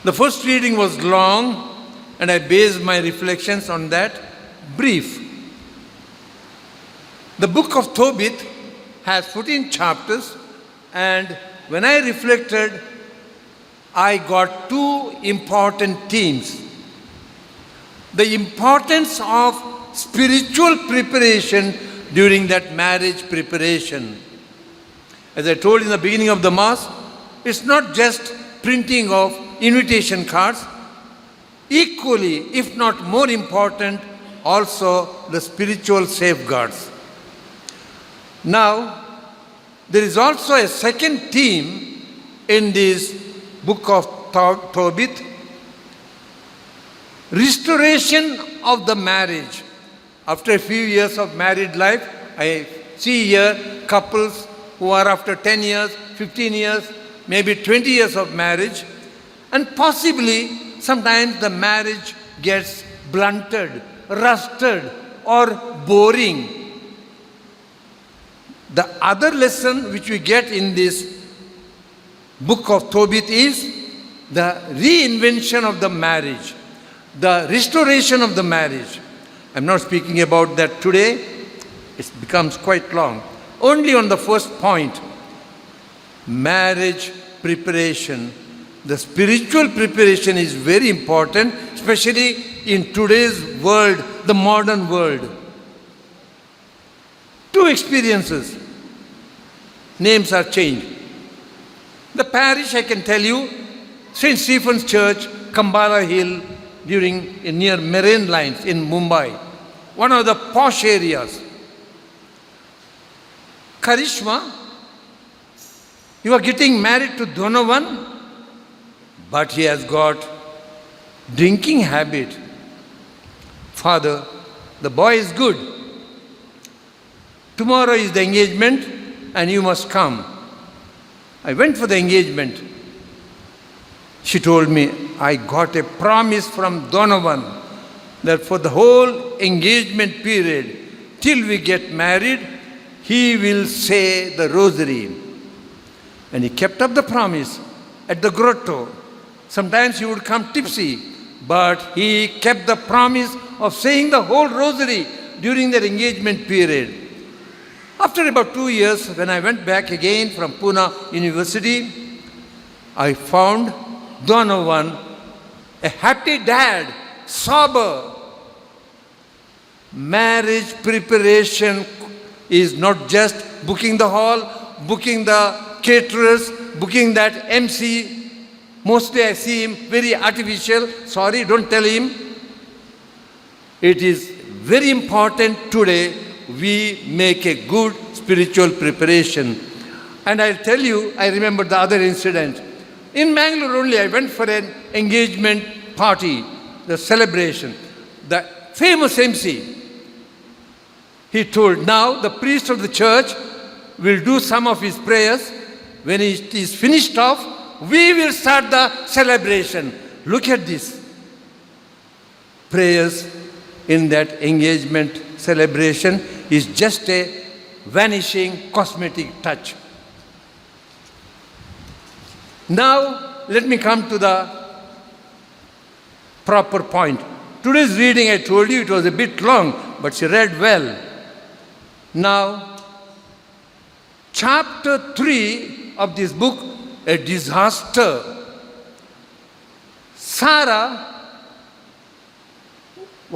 The first reading was long, and I based my reflections on that brief. The book of Tobit has 14 chapters, and when I reflected, I got two important themes. The importance of spiritual preparation during that marriage preparation. As I told in the beginning of the Mass, it's not just printing of invitation cards. Equally, if not more important, also the spiritual safeguards. Now, there is also a second theme in this book of Tobit, restoration of the marriage. After a few years of married life, I see here couples who are after 10 years, 15 years, maybe 20 years of marriage, and possibly sometimes the marriage gets blunted, rusted, or boring. The other lesson which we get in this book of Tobit is the reinvention of the marriage, the restoration of the marriage. I'm not speaking about that today. It becomes quite long. Only on the first point, marriage preparation. The spiritual preparation is very important, especially in today's world, the modern world. Two experiences. Names are changed. The parish, I can tell you, St. Stephen's Church, Kambala Hill, near Marine Lines in Mumbai, one of the posh areas. Karishma, you are getting married to Donovan, but he has got drinking habit. Father, the boy is good. Tomorrow is the engagement and you must come. I went for the engagement. She told me, I got a promise from Donovan that for the whole engagement period, till we get married, he will say the rosary. And he kept up the promise at the grotto. Sometimes he would come tipsy, but he kept the promise of saying the whole rosary during that engagement period. After about 2 years, when I went back again from Pune University, I found Donovan a happy dad, sober. Marriage preparation is not just booking the hall, booking the caterers, booking that MC. Mostly I see him very artificial. Sorry, don't tell him. It is very important today we make a good spiritual preparation. And I'll tell you, I remember the other incident. In Mangalore only, I went for an engagement party, the celebration. The famous MC, he told, now the priest of the church will do some of his prayers. When it is finished off, we will start the celebration. Look at this. Prayers in that engagement celebration is just a vanishing cosmetic touch. Now, let me come to the proper point. Today's reading, I told you, it was a bit long, but she read well. Now, chapter 3 of this book, a disaster. Sarah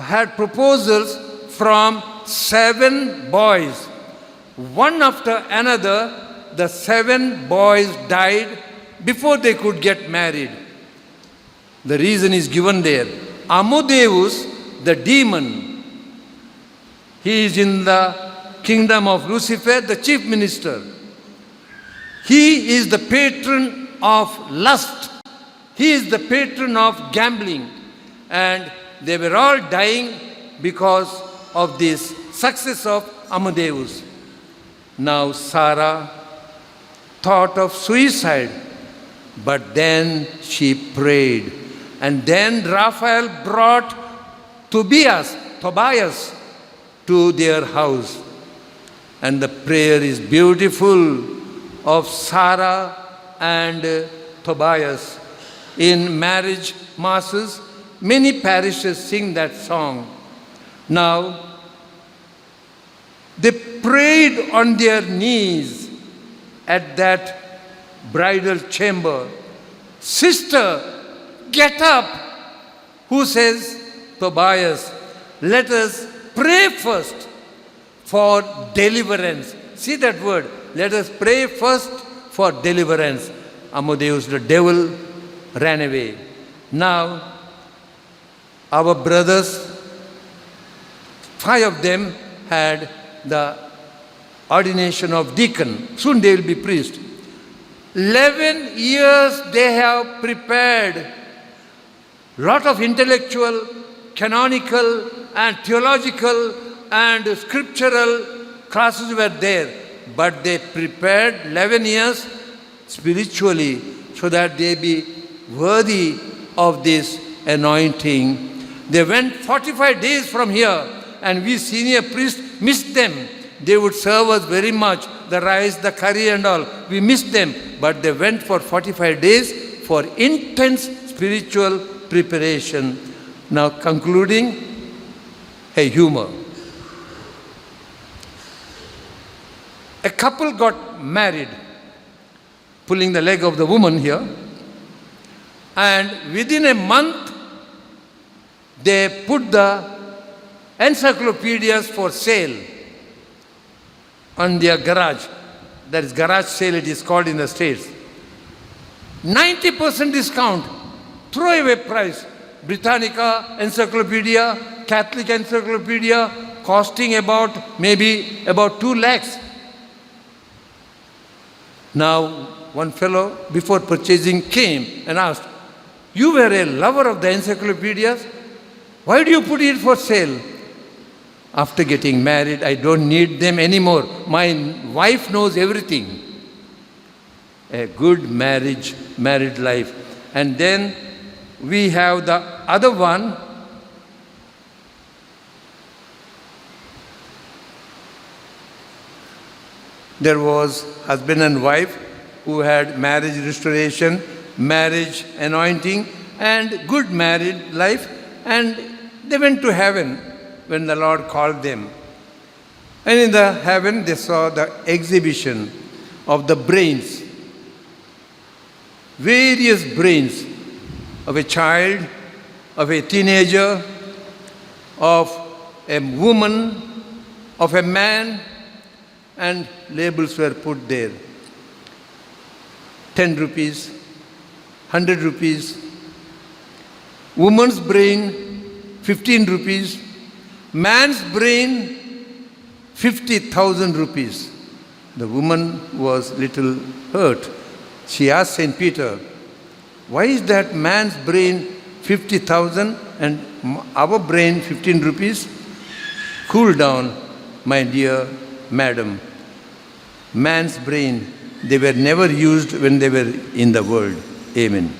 had proposals from 7 boys. One after another, the 7 boys died before they could get married. The reason is given there. Amadeus, the demon, he is in the kingdom of Lucifer, the chief minister. He is the patron of lust. He is the patron of gambling. And they were all dying because of this success of Amadeus. Now Sarah thought of suicide, but then she prayed. And then Raphael brought Tobias to their house. And the prayer is beautiful of Sarah and Tobias. in marriage masses. Many parishes sing that song. Now, they prayed on their knees at that bridal chamber. Sister, get up. Who says? Tobias. Let us pray first for deliverance. See that word. Let us pray first for deliverance. Amadeus, the devil, ran away. Now, our brothers, 5 of them had the ordination of deacon. Soon they will be priest. 11 years they have prepared. Lot of intellectual, canonical and theological and scriptural classes were there. But they prepared 11 years spiritually so that they be worthy of this anointing. They went 45 days from here, and we senior priests missed them. They would serve us very much, the rice, the curry and all. We missed them, but they went for 45 days for intense spiritual preparation. Now concluding, a humor. A couple got married, pulling the leg of the woman here, and within a month, they put the encyclopedias for sale on their garage. That is garage sale, it is called in the States. 90% discount, throwaway price. Britannica encyclopedia, Catholic encyclopedia, costing maybe about 2 lakhs. Now, one fellow, before purchasing, came and asked, you were a lover of the encyclopedias? Why do you put it for sale? After getting married, I don't need them anymore. My wife knows everything. A good married life. And then we have the other one. There was husband and wife who had marriage restoration, marriage anointing, and good married life, and they went to heaven when the Lord called them. And in the heaven they saw the exhibition of the brains, various brains of a child, of a teenager, of a woman, of a man, and labels were put there. 10 rupees, 100 rupees, woman's brain, 15 rupees, man's brain, 50,000 rupees. The woman was little hurt. She asked St. Peter, why is that man's brain 50,000 and our brain 15 rupees? Cool down, my dear madam. Man's brain, they were never used when they were in the world. Amen.